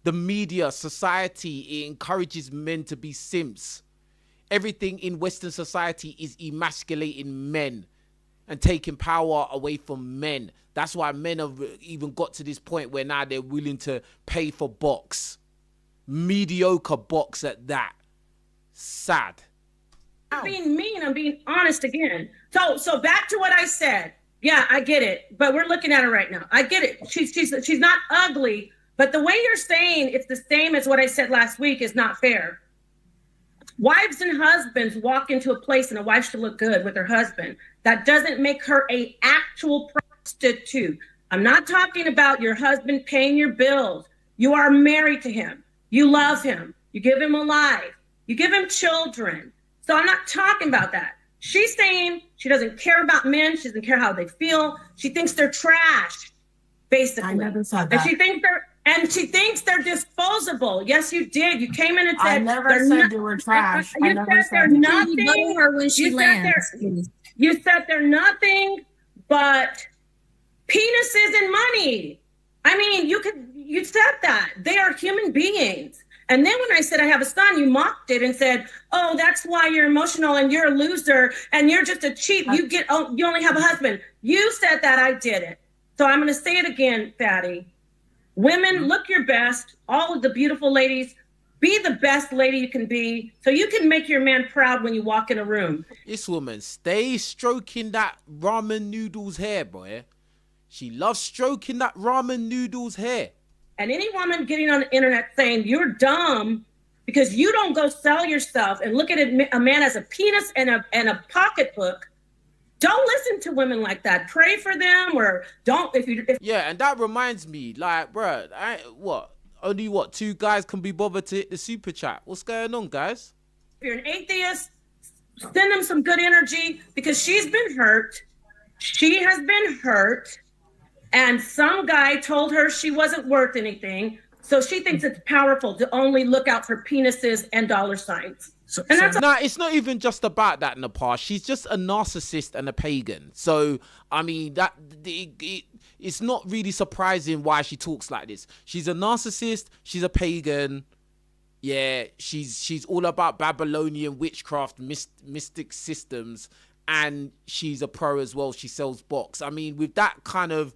Speaker 1: The media, society, it encourages men to be simps. Everything in Western society is emasculating men and taking power away from men. That's why men have even got to this point where now they're willing to pay for box. Mediocre box at that. Sad.
Speaker 6: I'm being mean. I'm being honest again. So back to what I said. Yeah, I get it. But we're looking at her right now. I get it. She's not ugly. But the way you're saying it's the same as what I said last week is not fair. Wives and husbands walk into a place and a wife should look good with her husband. That doesn't make her a actual prostitute. I'm not talking about your husband paying your bills. You are married to him. You love him. You give him a life. You give him children. So I'm not talking about that. She's saying she doesn't care about men. She doesn't care how they feel. She thinks they're trash, basically. I
Speaker 4: never said that.
Speaker 6: And she thinks they're disposable. Yes, you did. You came in and said
Speaker 4: I never said they were trash.
Speaker 6: You said they're nothing.
Speaker 5: You her when she lands.
Speaker 6: You said they're nothing but penises and money. I mean, you said that. They are human beings. And then when I said I have a son, you mocked it and said, "Oh, that's why you're emotional and you're a loser and you're just a cheat. You only have a husband." You said that, I didn't. So I'm going to say it again, Fatty. Women, look your best. All of the beautiful ladies, be the best lady you can be so you can make your man proud when you walk in a room.
Speaker 1: This woman, stay stroking that ramen noodles hair, boy. She loves stroking that ramen noodles hair.
Speaker 6: And any woman getting on the internet saying you're dumb because you don't go sell yourself and look at a man as a penis and a pocketbook, don't listen to women like that. Pray for them or don't.
Speaker 1: Yeah, and that reminds me, like, bro, only 2 guys can be bothered to hit the super chat. What's going on, guys?
Speaker 6: If you're an atheist, send them some good energy because she's been hurt. She has been hurt. And some guy told her she wasn't worth anything. So she thinks it's powerful to only look out for penises and dollar signs.
Speaker 1: It's not even just about that, Nepal. She's just a narcissist and a pagan. So, I mean, it's not really surprising why she talks like this. She's a narcissist. She's a pagan. Yeah, she's all about Babylonian witchcraft, mystic systems. And she's a pro as well. She sells box. I mean, with that kind of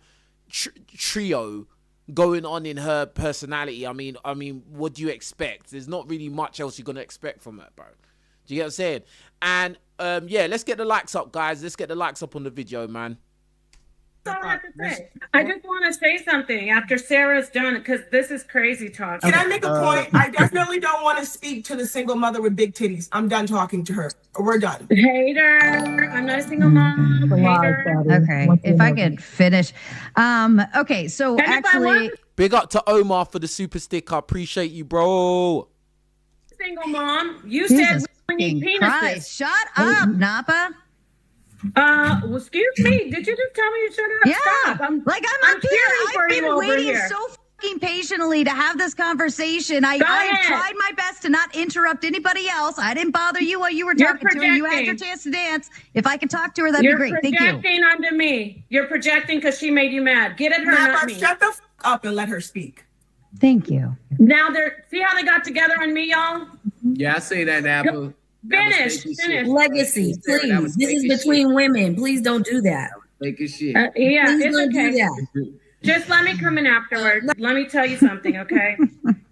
Speaker 1: trio going on in her personality, I mean, what do you expect? There's not really much else you're gonna expect from her, bro. Do you get what I'm saying? And yeah, let's get the likes up, guys. Let's get the likes up on the video, man.
Speaker 6: That's all I have to say. I just want to say something after Sarah's done, because this is crazy talk.
Speaker 4: Can I make a point? I definitely don't want to speak to the single mother with big titties. I'm done talking to her. We're done.
Speaker 6: Hater. I'm not a single mom. Hater.
Speaker 7: Okay, if I could finish. Okay, so
Speaker 6: And if I
Speaker 7: actually,
Speaker 6: was
Speaker 1: Big up to Omar for the super stick. I appreciate you, bro.
Speaker 6: a single mom, you
Speaker 7: Jesus
Speaker 6: said we need
Speaker 7: fucking
Speaker 6: penises.
Speaker 7: Christ, shut up, Napa.
Speaker 6: Well, excuse me. Did you just tell me to shut up?
Speaker 7: Yeah,
Speaker 6: Stop. I'm
Speaker 7: up here.
Speaker 6: cheering for
Speaker 7: I've
Speaker 6: you
Speaker 7: been
Speaker 6: over
Speaker 7: waiting
Speaker 6: here.
Speaker 7: so fucking patiently to have this conversation. I
Speaker 6: Go
Speaker 7: have
Speaker 6: ahead.
Speaker 7: tried my best to not interrupt anybody else. I didn't bother you while you were
Speaker 6: You're
Speaker 7: talking to her. You had your
Speaker 6: projecting.
Speaker 7: chance to dance. If I could talk to her, that'd
Speaker 6: You're
Speaker 7: be great. Thank you.
Speaker 6: projecting onto me. You're projecting because she made you mad. Get at her, not
Speaker 4: Napa,
Speaker 6: me.
Speaker 4: shut the up and let her speak.
Speaker 7: Thank you.
Speaker 6: Now see how they got together on me, y'all?
Speaker 3: Yeah, I say that, Apple.
Speaker 6: Finish.
Speaker 5: Legacy,
Speaker 3: Sarah, that was
Speaker 5: please. This is
Speaker 3: fake as
Speaker 5: between women. Please don't do that.
Speaker 3: Fake as shit.
Speaker 6: Yeah,
Speaker 5: Please
Speaker 6: it's
Speaker 5: don't do
Speaker 6: okay.
Speaker 5: that.
Speaker 6: Just let me come in afterwards. Let me tell you something, okay?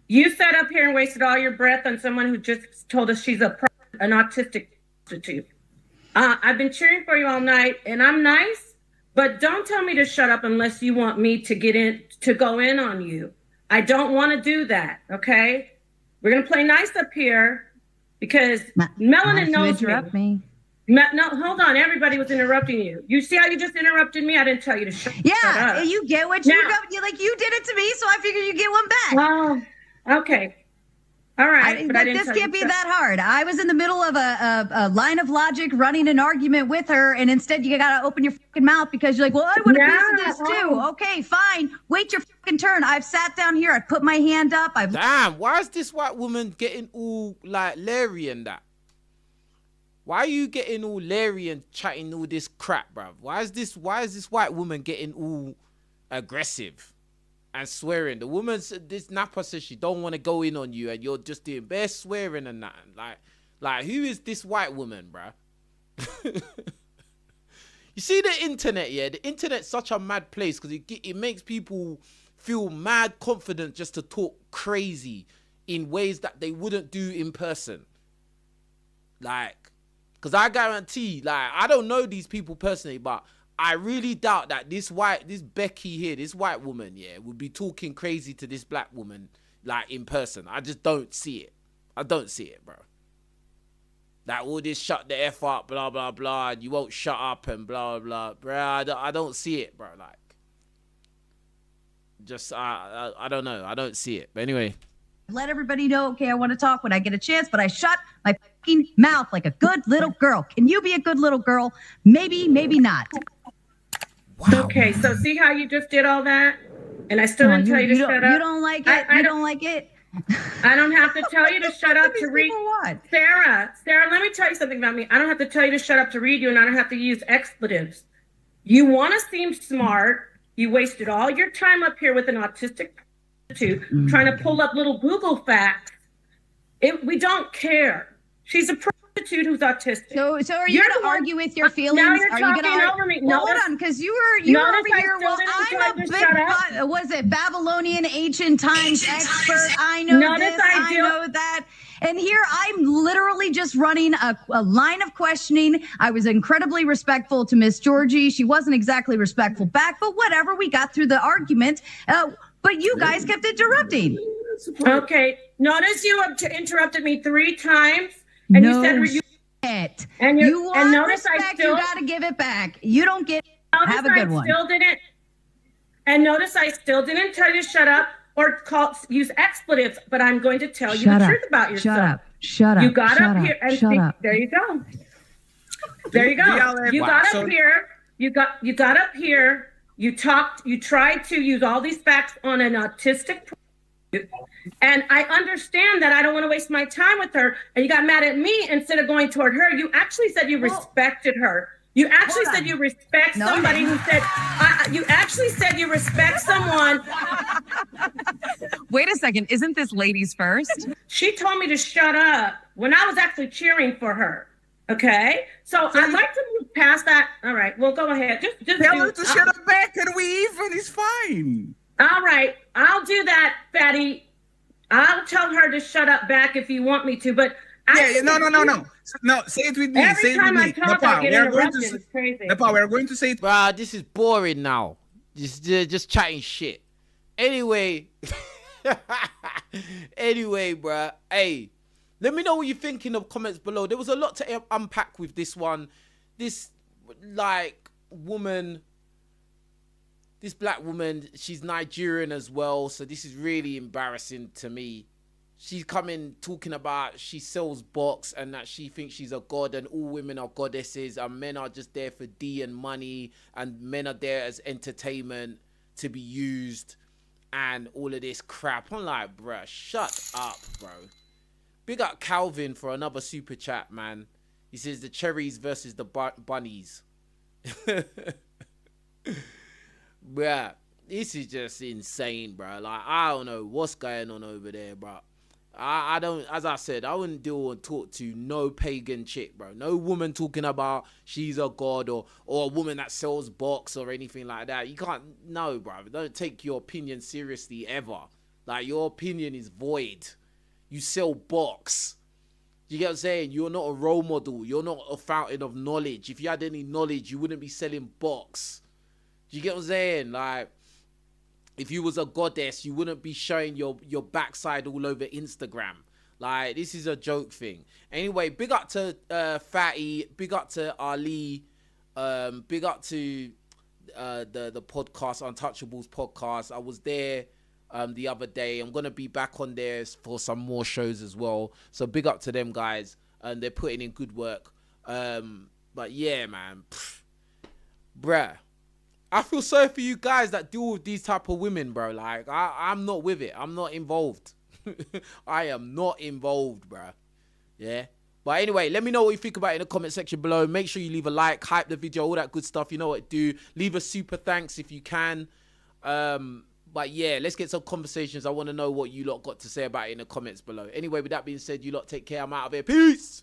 Speaker 6: You sat up here and wasted all your breath on someone who just told us she's an autistic prostitute. I've been cheering for you all night, and I'm nice, but don't tell me to shut up unless you want me to go in on you. I don't want to do that, okay? We're gonna play nice up here because Melanin knows me. No, hold on. Everybody was interrupting you. You see how you just interrupted me? I didn't tell you to shut
Speaker 7: Yeah,
Speaker 6: up.
Speaker 7: you get what
Speaker 6: Now-
Speaker 7: you like. You did it to me, so I figured you get one back.
Speaker 6: Oh, okay. All right. But I didn't
Speaker 7: this
Speaker 6: tell
Speaker 7: can't
Speaker 6: you
Speaker 7: be that hard. I was in the middle of a line of logic, running an argument with her, and instead you gotta open your fucking mouth because you're like, well, I want a piece of this too. Okay, fine. Wait your fucking turn. I've sat down here. I put my hand up.
Speaker 1: Damn, why is this white woman getting all like Larry and that? Why are you getting all Larry and chatting all this crap, bruv? Why is this white woman getting all aggressive and swearing? The woman said, this Napa says she don't want to go in on you and you're just doing bare swearing and that. Like who is this white woman, bruh? You see the internet, yeah? The internet's such a mad place because it makes people feel mad confident just to talk crazy in ways that they wouldn't do in person. Like, because I guarantee, like, I don't know these people personally, but I really doubt that this Becky here, this white woman, yeah, would be talking crazy to this black woman, like, in person. I just don't see it. I don't see it, bro. Like, all this shut the F up, blah, blah, blah, and you won't shut up and blah, blah, bro. I don't see it, bro. Like, just, I don't know. I don't see it. But anyway.
Speaker 7: let everybody know, okay, I want to talk when I get a chance, but I shut my fucking mouth like a good little girl. Can you be a good little girl? Maybe, maybe not.
Speaker 1: Wow.
Speaker 6: Okay, so see how you just did all that? And I still didn't tell you to shut up?
Speaker 7: You don't like it? You don't like it?
Speaker 6: I don't have to tell you to shut up to read.
Speaker 7: What?
Speaker 6: Sarah, let me tell you something about me. I don't have to tell you to shut up to read you, and I don't have to use expletives. You want to seem smart. You wasted all your time up here with an autistic prostitute trying to pull up little Google facts. We don't care. She's a prostitute who's autistic.
Speaker 7: So are you going to argue with your feelings?
Speaker 6: Now you're
Speaker 7: are you
Speaker 6: talking
Speaker 7: gonna
Speaker 6: over me.
Speaker 7: Well, hold on, because you were over here. Well, I'm a big, was it Babylonian ancient times expert? I know this. I know that. And here I'm literally just running a line of questioning. I was incredibly respectful to Miss Georgie. She wasn't exactly respectful back, but whatever. We got through the argument. But you guys kept interrupting.
Speaker 6: Okay. Notice you interrupted me 3 times. And
Speaker 7: no
Speaker 6: you said you
Speaker 7: shit.
Speaker 6: And
Speaker 7: you want
Speaker 6: and notice
Speaker 7: respect,
Speaker 6: I still,
Speaker 7: you got to give it back. You don't get. Have a good one.
Speaker 6: Notice I still didn't tell you to shut up or use expletives, but I'm going to tell you the truth about yourself.
Speaker 7: Shut up.
Speaker 6: You got up here and
Speaker 7: shut up.
Speaker 6: There you go. There you go. You got up here. You got up here. You talked. You tried to use all these facts on an autistic. And I understand that I don't want to waste my time with her. And you got mad at me instead of going toward her. You actually said you respected her. You actually said you respect somebody who said, you actually said you respect someone.
Speaker 8: Wait a second. Isn't this ladies first?
Speaker 6: She told me to shut up when I was actually cheering for her. Okay. So I'd like to move past that. All right. Well, go ahead. Just
Speaker 3: tell her to shut up back and we even. It's fine.
Speaker 6: All right. I'll do that, Fatty. I'll tell her to shut up back if you want me to, but
Speaker 3: no. No, say it with me.
Speaker 6: Every
Speaker 3: say it
Speaker 6: time
Speaker 3: with
Speaker 6: I
Speaker 3: me.
Speaker 6: talk,
Speaker 3: Napa,
Speaker 6: I get
Speaker 3: we are going
Speaker 6: interrupted.
Speaker 3: to
Speaker 6: It's crazy.
Speaker 3: Napa, we are going to say it.
Speaker 1: Bruh, this is boring now. Just chatting shit. Anyway. Anyway, bruh. Hey, let me know what you're thinking of comments below. There was a lot to unpack with this one. This, like, woman... This black woman, she's Nigerian as well, so this is really embarrassing to me. She's coming talking about she sells box and that she thinks she's a god and all women are goddesses and men are just there for D and money and men are there as entertainment to be used and all of this crap. I'm like, bruh, shut up, bro. Big up Calvin for another super chat, man. He says the cherries versus the bunnies. Bruh, this is just insane, bro. Like, I don't know what's going on over there, bro. I don't, as I said, I wouldn't deal and talk to no pagan chick, bro. No woman talking about she's a god or a woman that sells box or anything like that. You can't, no, bro. Don't take your opinion seriously ever. Like, your opinion is void. You sell box. You get what I'm saying? You're not a role model. You're not a fountain of knowledge. If you had any knowledge, you wouldn't be selling box. You get what I'm saying? Like, if you was a goddess, you wouldn't be showing your backside all over Instagram. Like, this is a joke thing. Anyway, big up to Fatty. Big up to Ali. Big up to the podcast, Untouchables podcast. I was there the other day. I'm going to be back on there for some more shows as well. So big up to them guys. And they're putting in good work. But yeah, man. Bruh. I feel sorry for you guys that deal with these type of women, bro. Like, I'm not with it. I'm not involved. I am not involved, bro. Yeah. But anyway, let me know what you think about it in the comment section below. Make sure you leave a like, hype the video, all that good stuff. You know what to do. Leave a super thanks if you can. But yeah, let's get some conversations. I want to know what you lot got to say about it in the comments below. Anyway, with that being said, you lot take care. I'm out of here. Peace.